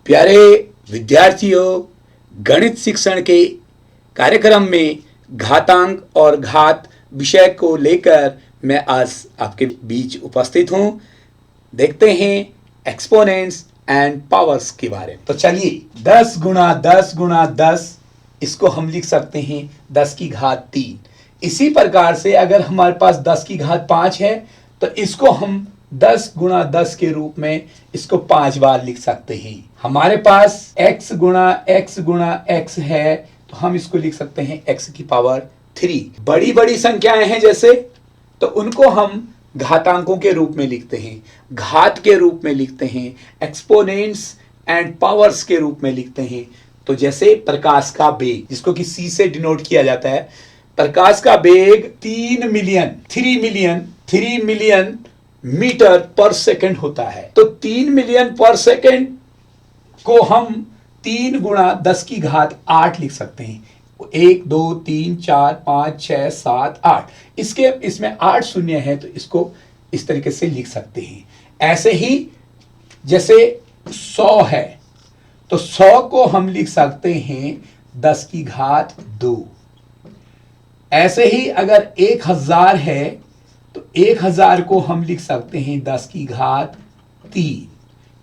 प्यारे विद्यार्थियों, गणित शिक्षण के कार्यक्रम में घातांक और घात विषय को लेकर मैं आज आपके बीच उपस्थित हूं। देखते हैं एक्सपोनेंट्स एंड पावर्स के बारे में। तो चलिए 10 गुणा 10 गुणा 10, इसको हम लिख सकते हैं 10 की घात 3। इसी प्रकार से अगर हमारे पास 10 की घात 5 है तो इसको हम 10 गुणा 10 के रूप में इसको 5 बार लिख सकते हैं। हमारे पास x गुणा x है तो हम इसको लिख सकते हैं x की पावर 3। बड़ी बड़ी संख्याएं हैं जैसे, तो उनको हम घातांकों के रूप में लिखते हैं, घात के रूप में लिखते हैं, एक्सपोनेंट्स एंड पावर्स के रूप में लिखते हैं। तो जैसे प्रकाश का वेग, जिसको कि c से डिनोट किया जाता है, प्रकाश का वेग 3 मिलियन मीटर पर सेकंड होता है। तो 3 मिलियन पर सेकंड को हम 3 गुणा 10 की घात 8 लिख सकते हैं। 1 2 3 4 5 6 7 8, इसमें 8 शून्य है तो इसको इस तरीके से लिख सकते हैं। ऐसे ही जैसे 100 है तो 100 को हम लिख सकते हैं 10 की घात 2। ऐसे ही अगर 1000 है तो 1000 को हम लिख सकते हैं 10 की घात 3,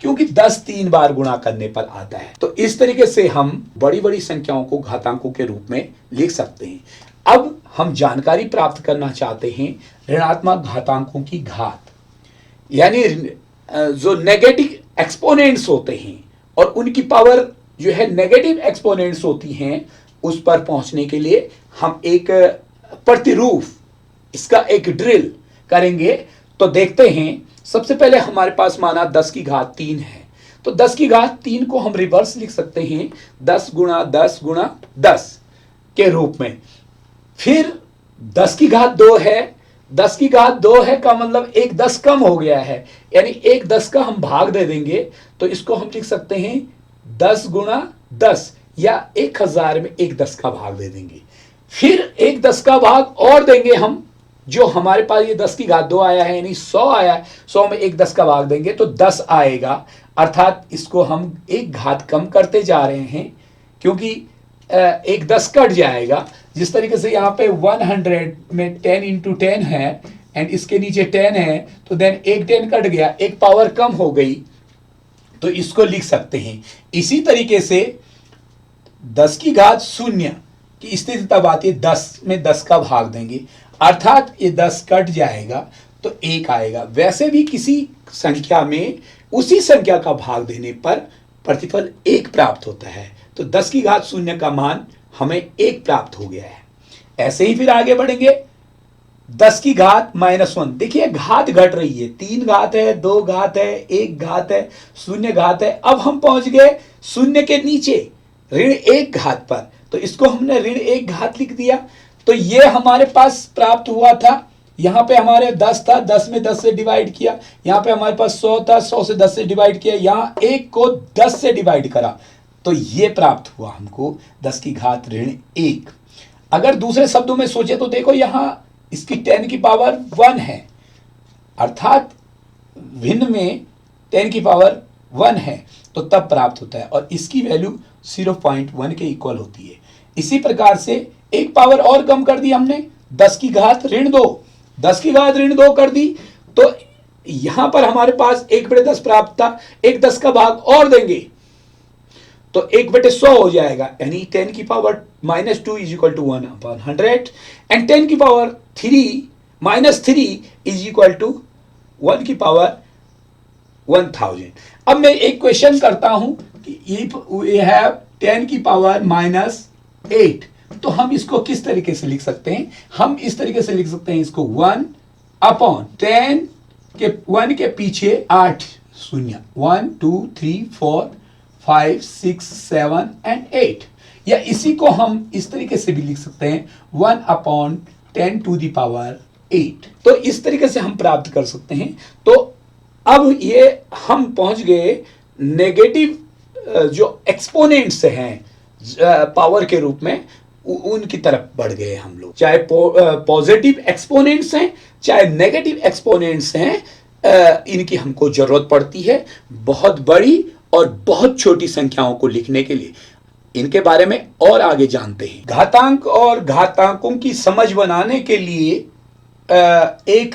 क्योंकि 10 3 बार गुणा करने पर आता है। तो इस तरीके से हम बड़ी बड़ी संख्याओं को घातांकों के रूप में लिख सकते हैं। अब हम जानकारी प्राप्त करना चाहते हैं ऋणात्मक घातांकों की घात, यानी जो नेगेटिव एक्सपोनेंट्स होते हैं और उनकी पावर जो है नेगेटिव एक्सपोनेंट्स होती हैं, उस पर पहुंचने के लिए हम एक प्रतिरूप, इसका एक ड्रिल करेंगे। तो देखते हैं, सबसे पहले हमारे पास माना 10 की घात 3 है, तो 10 की घात 3 को हम रिवर्स लिख सकते हैं 10 गुणा 10 गुणा 10 के रूप में। फिर 10 की घात 2 है, 10 की घात 2 है का मतलब एक 10 कम हो गया है, यानी एक 10 का हम भाग दे देंगे तो इसको हम लिख सकते हैं 10 गुणा 10, या 1000 में एक 10 का भाग दे देंगे। फिर एक 10 का भाग और देंगे हम, जो हमारे पास ये 10 की घात 2 आया है यानी 100 आया है, 100 में एक 10 का भाग देंगे तो 10 आएगा। अर्थात इसको हम एक घात कम करते जा रहे हैं, क्योंकि एक 10 कट जाएगा। जिस तरीके से यहाँ पे 100 में 10 इंटू 10 है एंड इसके नीचे 10 है, तो देन एक 10 कट गया, एक पावर कम हो गई, तो इसको लिख सकते हैं। इसी तरीके से 10 की घात 0 की स्थिति तब आती है 10 में 10 का भाग देंगे, अर्थात ये 10 कट जाएगा तो 1 आएगा। वैसे भी किसी संख्या में उसी संख्या का भाग देने पर प्रतिफल 1 प्राप्त होता है, तो 10 की घात 0 का मान हमें 1 प्राप्त हो गया है। ऐसे ही फिर आगे बढ़ेंगे, 10 की घात -1, देखिए घात घट रही है, 3 घात है, 2 घात है, 1 घात है, 0 घात है। अब हम पहुंच गए 0 के नीचे ऋण 1 घात पर, तो इसको हमने ऋण 1 घात लिख दिया। तो ये हमारे पास प्राप्त हुआ था, यहाँ पे हमारे 10 था, 10 में 10 से डिवाइड किया, यहाँ पे हमारे पास 100 था, 100 से 10 से डिवाइड किया, यहाँ 1 को 10 से डिवाइड करा, तो ये प्राप्त हुआ हमको 10 की घात ऋण 1। अगर दूसरे शब्दों में सोचे तो देखो, यहाँ इसकी 10 की पावर 1 है, अर्थात भिन्न में 10 की पावर 1 है, तो तब प्राप्त होता है, और इसकी वैल्यू 0.1 के इक्वल होती है। इसी प्रकार से एक पावर और कम कर दी हमने, 10 की घात ऋण 2, 10 की घात ऋण 2 कर दी, तो यहां पर हमारे पास 1/10 प्राप्त था, एक 10 का भाग और देंगे तो 1/100 हो जाएगा, यानी 10 की power -2 is equal to 1/100 and 10 की पावर 3 -3 इज इक्वल टू 1 की पावर 1000। अब मैं एक क्वेश्चन करता हूं कि इफ वी हैव 10 की पावर -8, तो हम इसको किस तरीके से लिख सकते हैं? हम इस तरीके से लिख सकते हैं इसको 1/10 के 1 के पीछे 8 शून्य, 1 2 3 4 5 6 7 एंड 8, या इसी को हम इस तरीके से भी लिख सकते हैं 1/10 टू द पावर 8। तो इस तरीके से हम प्राप्त कर सकते हैं। तो अब ये हम पहुंच गए नेगेटिव जो एक्सपोनेंट्स हैं पावर के रूप में, उनकी तरफ बढ़ गए हम लोग। चाहे पॉजिटिव एक्सपोनेंट्स हैं चाहे नेगेटिव एक्सपोनेंट्स हैं, इनकी हमको जरूरत पड़ती है बहुत बड़ी और बहुत छोटी संख्याओं को लिखने के लिए। इनके बारे में और आगे जानते हैं। घातांक और घातांकों की समझ बनाने के लिए एक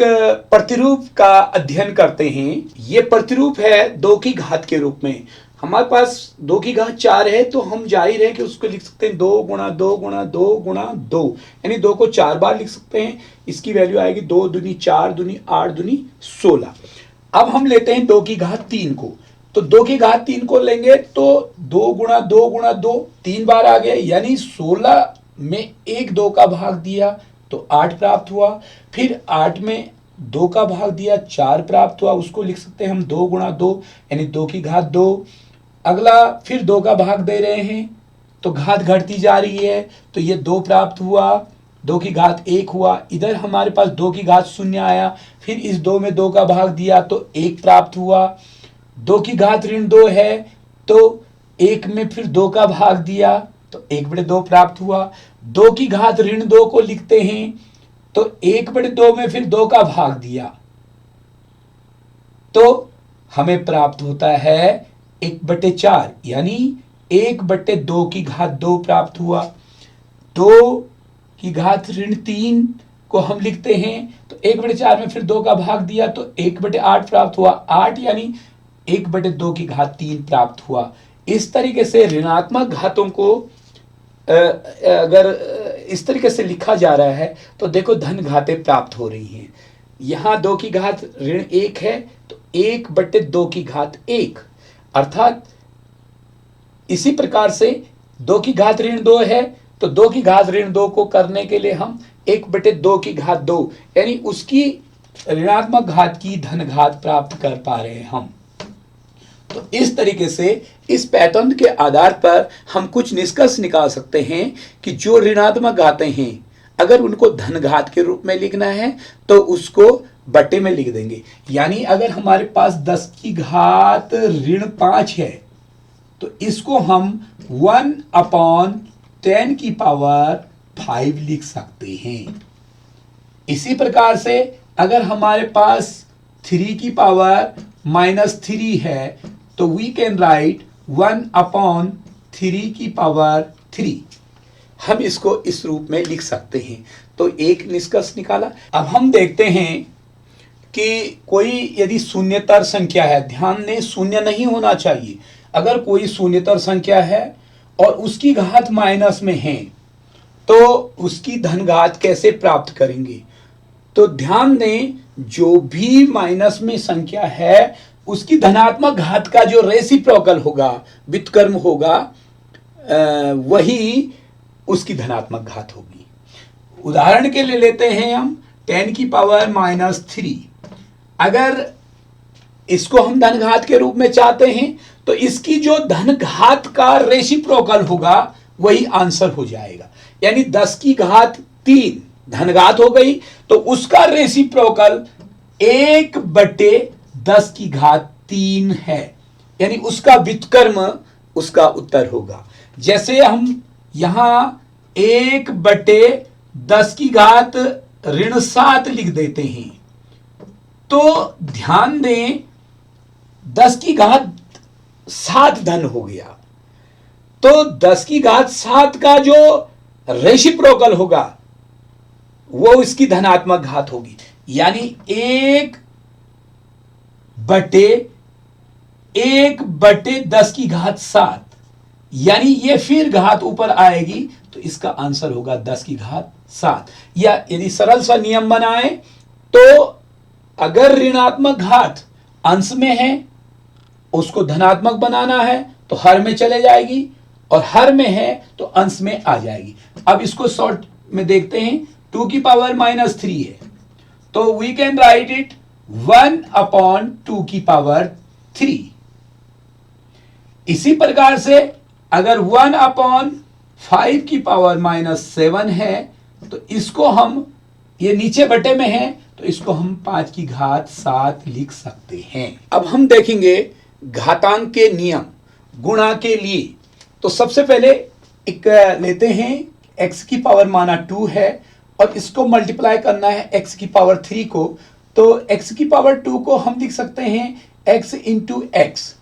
प्रतिरूप का अध्ययन करते हैं। ये प्रतिरूप है 2 की घात के रूप में। हमारे पास 2 की घात 4 है, तो हम जाहिर है कि उसको लिख सकते हैं 2 गुणा 2 गुणा 2 गुणा 2, यानी 2 को 4 बार लिख सकते हैं। इसकी वैल्यू आएगी 2 दूनी 4 दूनी 8 दूनी 16। अब हम लेते हैं 2 की घात 3 को, तो 2 की घात 3 को लेंगे तो 2 गुणा 2 गुणा 2 3 बार आ गया, यानी 16 में 1 2 का भाग दिया तो 8 प्राप्त हुआ। फिर 8 में 2 का भाग दिया 4 प्राप्त हुआ, उसको लिख सकते हैं हम 2 गुणा 2 यानी 2 की घात 2। अगला फिर 2 का भाग दे रहे हैं तो घात घटती जा रही है, तो ये 2 प्राप्त हुआ, 2 की घात 1 हुआ। इधर हमारे पास 2 की घात 0 आया, फिर इस 2 में 2 का भाग दिया तो 1 प्राप्त हुआ। 2 की घात ऋण 2 है, तो 1 में फिर 2 का भाग दिया तो 1/2 प्राप्त हुआ। 2 की घात ऋण 2 को लिखते हैं तो 1/2 में फिर 2 का भाग दिया तो हमें प्राप्त होता है 1/4, यानी 1/2 की घात 2 प्राप्त हुआ। 2 की घात ऋण 3 को हम लिखते हैं तो 1/4 में फिर 2 का भाग दिया तो 1/8 प्राप्त हुआ। 8 यानी 1/2 की घात 3 प्राप्त हुआ। इस तरीके से ऋणात्मक घातों को अगर इस तरीके से लिखा जा रहा है तो देखो धन घातें प्राप्त हो रही हैं। यहाँ 2 की घात ऋण 1 है तो 1/2 की घात 1, अर्थात इसी प्रकार से 2 की घात ऋण 2 है तो 2 की घात ऋण 2 को करने के लिए हम 1/2 की घात 2 यानी उसकी ऋणात्मक घात की धन घात प्राप्त कर पा रहे हैं हम। तो इस तरीके से इस पैटर्न के आधार पर हम कुछ निष्कर्ष निकाल सकते हैं कि जो ऋणात्मक घातें हैं अगर उनको धन घात के रूप में लिखना है तो उसको बट्टे में लिख देंगे। यानी अगर हमारे पास 10 की घात ऋण 5 है तो इसको हम 1/10 की पावर 5 लिख सकते हैं। इसी प्रकार से अगर हमारे पास 3 की पावर -3 है तो वी कैन राइट 1/3 की पावर 3। हम इसको इस रूप में लिख सकते हैं। तो एक निष्कर्ष निकाला। अब हम देखते हैं कि कोई यदि शून्यतर संख्या है, ध्यान दें शून्य नहीं होना चाहिए। अगर कोई शून्यतर संख्या है और उसकी घात माइनस में है तो उसकी धन घात कैसे प्राप्त करेंगे? तो ध्यान दें जो भी माइनस में संख्या है उसकी धनात्मक घात का जो रेसिप्रोकल होगा, व्युत्क्रम होगा, वही उसकी धनात्मक घात होगी। उदाहरण के लिए लेते हैं हम 10 की पावर -3। अगर इसको हम धन घात के रूप में चाहते हैं तो इसकी जो धन घात का रेसिप्रोकल होगा वही आंसर हो जाएगा। यानी 10 की घात 3 धन घात हो गई तो उसका रेसिप्रोकल 1/10 की घात 3 है, यानी उसका व्युत्क्रम उसका उत्तर होगा। जैसे हम यहां 1/10 की घात ऋण 7 लिख देते हैं तो ध्यान दें 10 की घात 7 धन हो गया, तो 10 की घात 7 का जो रेसिप्रोकल होगा वो इसकी धनात्मक घात होगी। यानी 1/10 की घात 7, यानी ये फिर घात ऊपर आएगी तो इसका आंसर होगा 10 की घात 7। या यदि सरल सा नियम बनाए तो अगर ऋणात्मक घात अंश में है उसको धनात्मक बनाना है तो हर में चले जाएगी और हर में है तो अंश में आ जाएगी। अब इसको शॉर्ट में देखते हैं। 2 की पावर -3 है तो वी कैन राइट इट 1/2 की पावर 3। इसी प्रकार से अगर 1/5 की पावर -7 है तो इसको हम, ये नीचे बटे में है तो इसको हम 5 की घात 7 लिख सकते हैं। अब हम देखेंगे घातांक के नियम गुणा के लिए। तो सबसे पहले एक लेते हैं, x की पावर माना 2 है और इसको मल्टीप्लाई करना है x की पावर 3 को, तो x की पावर 2 को हम लिख सकते हैं x इंटू एक्स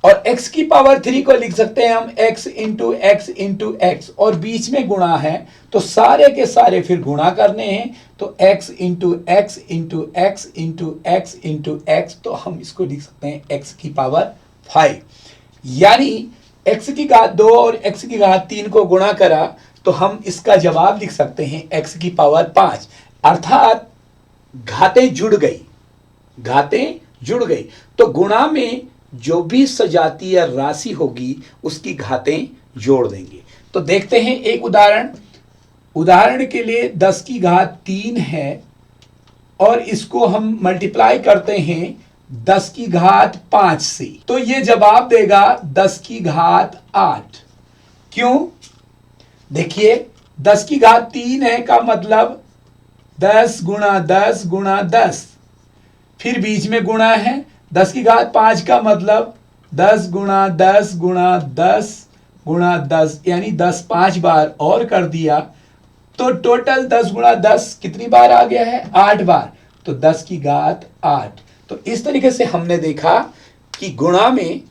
और x की पावर 3 को लिख सकते हैं हम x into x into x, और बीच में गुणा है तो सारे के सारे फिर गुणा करने हैं, तो x into x into x into x into x, तो हम इसको लिख सकते हैं x की पावर 5। यानी x की घात 2 और x की घात 3 को गुणा करा तो हम इसका जवाब लिख सकते हैं x की पावर 5, अर्थात घातें जुड़ गई, घातें जुड़ गई। तो गुणा में जो भी सजातीय राशि होगी उसकी घातें जोड़ देंगे। तो देखते हैं एक उदाहरण के लिए 10 की घात 3 है और इसको हम मल्टीप्लाई करते हैं 10 की घात 5 से, तो ये जवाब देगा 10 की घात 8। क्यों? देखिए 10 की घात 3 है का मतलब 10 गुणा 10 गुणा 10, फिर बीच में गुणा है। 10 की घात 5 का मतलब 10 गुणा 10 गुणा 10 गुणा 10, यानी 10 5 बार और कर दिया तो टोटल 10 गुणा 10 कितनी बार आ गया है? 8 बार, तो 10 की घात 8। तो इस तरीके से हमने देखा कि गुणा में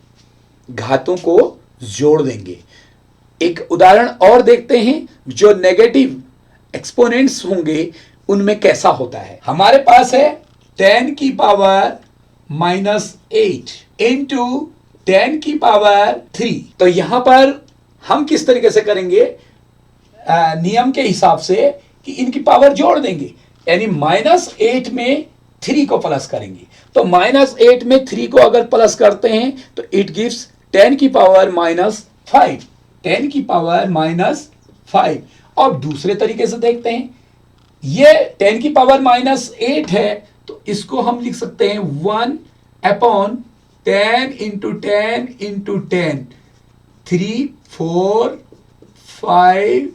घातों को जोड़ देंगे। एक उदाहरण और देखते हैं, जो नेगेटिव एक्सपोनेंट्स होंगे उनमें कैसा होता है। हमारे पास है 10 की पावर -8 इंटू 10 की पावर 3। तो यहां पर हम किस तरीके से करेंगे? नियम के हिसाब से कि इनकी पावर जोड़ देंगे, यानी -8 में 3 को प्लस करेंगे। तो -8 में 3 को अगर प्लस करते हैं तो इट गिव्स 10 की पावर -5, 10 की पावर -5। और दूसरे तरीके से देखते हैं, ये 10 की पावर -8 है तो इसको हम लिख सकते हैं 1/10 इंटू 10 इंटू 10, 3 4 5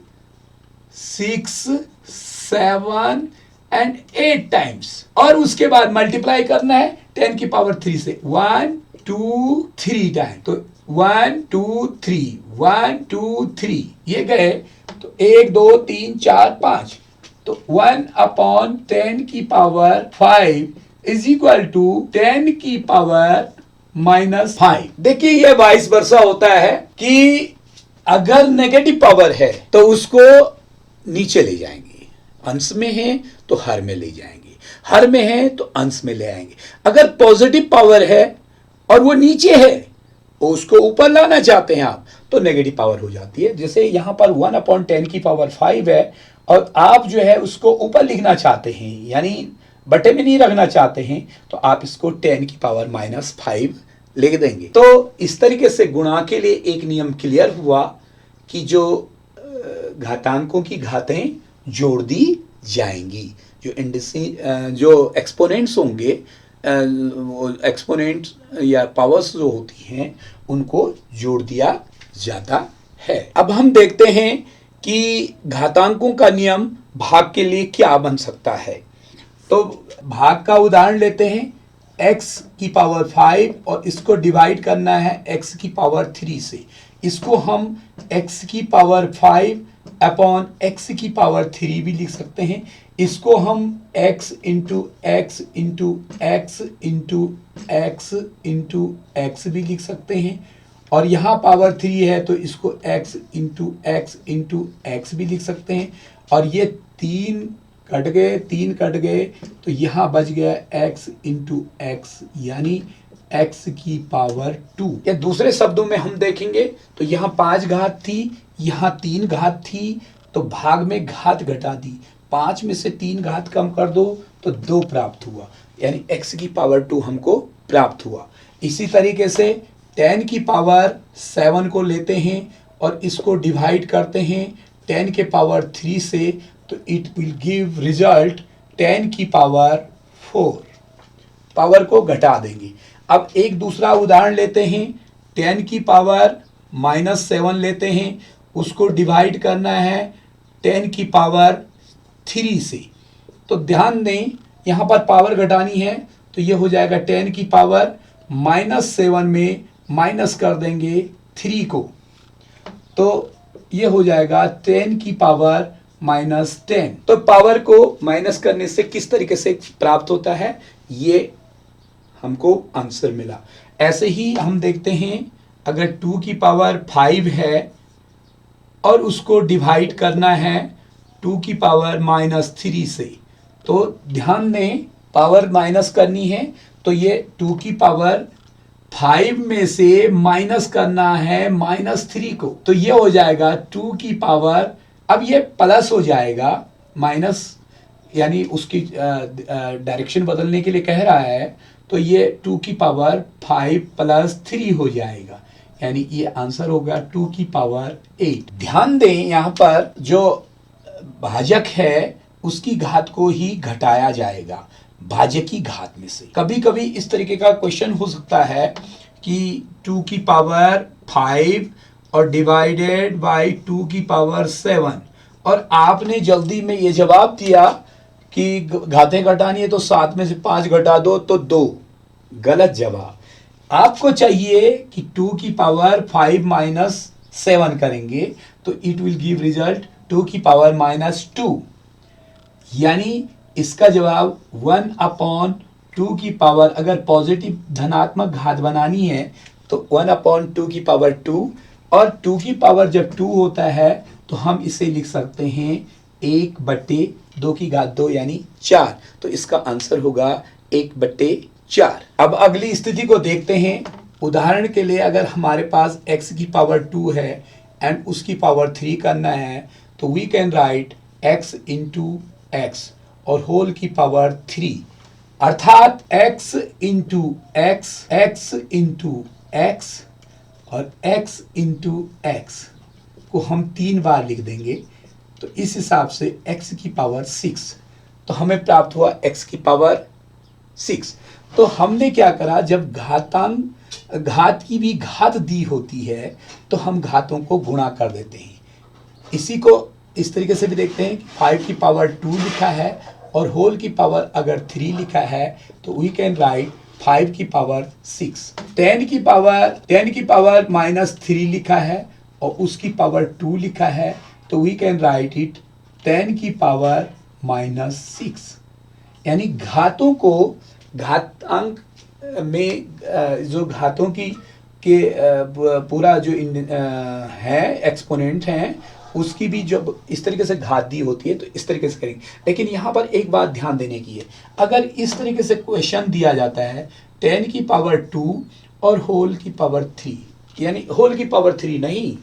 6 7 एंड 8 टाइम्स, और उसके बाद मल्टीप्लाई करना है 10 की पावर 3 से, 1 2 3 टाइम। तो 1 2 3 1 2 3 ये गए, तो 1 2 3 4 5, तो 1/10 की पावर 5 इज इक्वल टू 10 की पावर -5। देखिए ये वाइस वर्सा होता है कि अगर नेगेटिव पावर है तो उसको नीचे ले जाएंगे, अंश में है तो हर में ले जाएंगे, हर में है तो अंश में ले आएंगे। अगर पॉजिटिव पावर है और वो नीचे है, उसको ऊपर लाना चाहते हैं आप, तो नेगेटिव पावर हो जाती है। जैसे यहां पर 1/10 की पावर 5 है और आप जो है उसको ऊपर लिखना चाहते हैं, यानी बटे में नहीं रखना चाहते हैं, तो आप इसको 10 की पावर -5 लिख देंगे। तो इस तरीके से गुणा के लिए एक नियम क्लियर हुआ कि जो घातांकों की घातें जोड़ दी जाएंगी, जो एक्सपोनेंट्स होंगे, एक्सपोनेंट्स या पावर्स जो होती हैं उनको जोड़ दिया जाता है। अब हम देखते हैं कि घातांकों का नियम भाग के लिए क्या बन सकता है। तो भाग का उदाहरण लेते हैं, x की पावर 5 और इसको डिवाइड करना है x की पावर 3 से। इसको हम x की पावर 5 अपॉन x की पावर 3 भी लिख सकते हैं। इसको हम x into x into x into x into x भी लिख सकते हैं, और यहाँ पावर 3 है तो इसको x into x into x भी लिख सकते हैं। और ये 3 कट गए तो यहाँ बच गया x इंटू एक्स, यानी x की पावर 2। या दूसरे शब्दों में हम देखेंगे तो यहाँ 5 घात थी, यहाँ 3 घात थी, तो भाग में घात घटा दी, 5 में से 3 घात कम कर दो तो 2 प्राप्त हुआ, यानी x की पावर 2 हमको प्राप्त हुआ। इसी तरीके से 10 की पावर 7 को लेते हैं और इसको डिवाइड करते हैं 10 के पावर 3 से, तो इट विल गिव रिजल्ट 10 की पावर 4, पावर को घटा देंगे। अब एक दूसरा उदाहरण लेते हैं, 10 की पावर -7 लेते हैं, उसको डिवाइड करना है 10 की पावर 3 से। तो ध्यान दें यहाँ पर पावर घटानी है, तो ये हो जाएगा 10 की पावर -7 में माइनस कर देंगे 3 को, तो ये हो जाएगा 10 की पावर -10। तो पावर को माइनस करने से किस तरीके से प्राप्त होता है, ये हमको आंसर मिला। ऐसे ही हम देखते हैं अगर 2 की पावर 5 है और उसको डिवाइड करना है 2 की पावर -3 से, तो ध्यान दें पावर माइनस करनी है तो ये 2 की पावर 5 में से माइनस करना है -3 को, तो ये हो जाएगा 2 की पावर, अब ये प्लस हो जाएगा माइनस, यानी उसकी डायरेक्शन बदलने के लिए कह रहा है, तो ये 2 की पावर 5 + 3 हो जाएगा, यानी ये आंसर होगा 2 की पावर 8। ध्यान दें यहाँ पर जो भाजक है उसकी घात को ही घटाया जाएगा भाज्य की घात में से। कभी कभी इस तरीके का क्वेश्चन हो सकता है कि 2 की पावर 5 और डिवाइडेड बाय 2 की पावर 7, और आपने जल्दी में ये जवाब दिया कि घातें घटानी है तो 7 में से 5 घटा दो तो 2। गलत जवाब। आपको चाहिए कि 2 की पावर 5 - 7 करेंगे तो इट विल गिव रिजल्ट 2 की पावर -2, यानी इसका जवाब 1/2 की पावर, अगर पॉजिटिव धनात्मक घात बनानी है तो 1/2 की पावर 2, और 2 की पावर जब 2 होता है तो हम इसे लिख सकते हैं 1/2 की घात 2 यानी 4, तो इसका आंसर होगा 1/4। अब अगली स्थिति को देखते हैं। उदाहरण के लिए अगर हमारे पास x की पावर 2 है एंड उसकी पावर 3 करना है तो we can write x into x और होल की पावर 3, अर्थात x into x, x into x और x इंटू एक्स को हम 3 बार लिख देंगे, तो इस हिसाब से x की पावर 6, तो हमें प्राप्त हुआ x की पावर 6। तो हमने क्या करा, जब घात की भी घात दी होती है तो हम घातों को गुणा कर देते हैं। इसी को इस तरीके से भी देखते हैं कि 5 की पावर 2 लिखा है और होल की पावर अगर 3 लिखा है तो वी कैन राइट 5 की पावर 6। 10 की पावर -3 लिखा है और उसकी पावर 2 लिखा है तो वी कैन राइट इट 10 की पावर -6, यानी घातों को घातांक में जो घातों की के पूरा जो है एक्सपोनेंट हैं उसकी भी जब इस तरीके से घात दी होती है तो इस तरीके से करेंगे। लेकिन यहाँ पर एक बात ध्यान देने की है, अगर इस तरीके से क्वेश्चन दिया जाता है 10 की पावर 2 और होल की पावर 3, यानी होल की पावर 3 नहीं,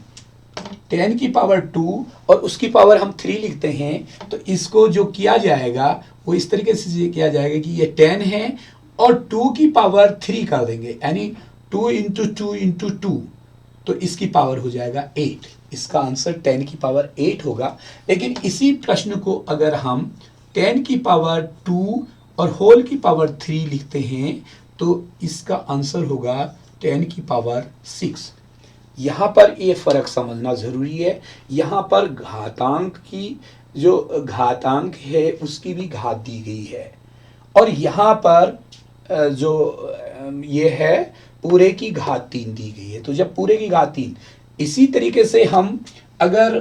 10 की पावर 2 और उसकी पावर हम 3 लिखते हैं, तो इसको जो किया जाएगा वो इस तरीके से किया जाएगा कि ये 10 है और 2 की पावर 3 कर देंगे, यानी 2 इंटू 2 इंटू 2, तो इसकी पावर हो जाएगा 8। इसका आंसर 10 की पावर 8 होगा। लेकिन इसी प्रश्न को अगर हम 10 की पावर 2 और होल की पावर 3 लिखते हैं तो इसका आंसर होगा 10 की पावर 6। यहाँ पर ये फर्क समझना जरूरी है। यहाँ पर घातांक की जो घातांक है उसकी भी घात दी गई है, और यहाँ पर जो ये है पूरे की घात 3 दी गई है। तो जब पूरे की घात 3, इसी तरीके से हम अगर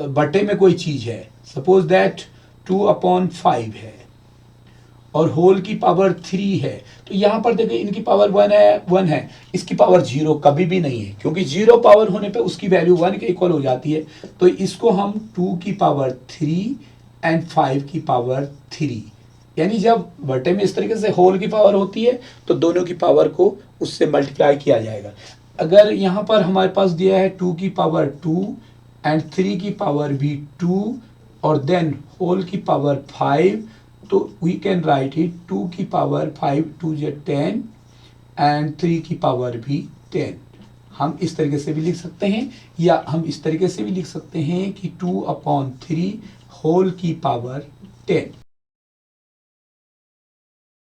बटे में कोई चीज है, सपोज दैट 2/5 है और होल की पावर 3 है, तो यहाँ पर देखिए इनकी पावर 1 है, इसकी पावर 0 कभी भी नहीं है, क्योंकि 0 पावर होने पे उसकी वैल्यू 1 के इक्वल हो जाती है। तो इसको हम 2 की पावर 3 एंड 5 की पावर 3, यानी जब बटे में इस तरीके से होल की पावर होती है तो दोनों की पावर को उससे मल्टीप्लाई किया जाएगा। अगर यहाँ पर हमारे पास दिया है 2 की पावर 2 एंड 3 की पावर भी 2 और देन होल की पावर 5, तो वी कैन राइट इट 2 की पावर 5 2 × 10 एंड 3 की पावर भी 10। हम इस तरीके से भी लिख सकते हैं, या हम इस तरीके से भी लिख सकते हैं कि 2/3 होल की पावर 10।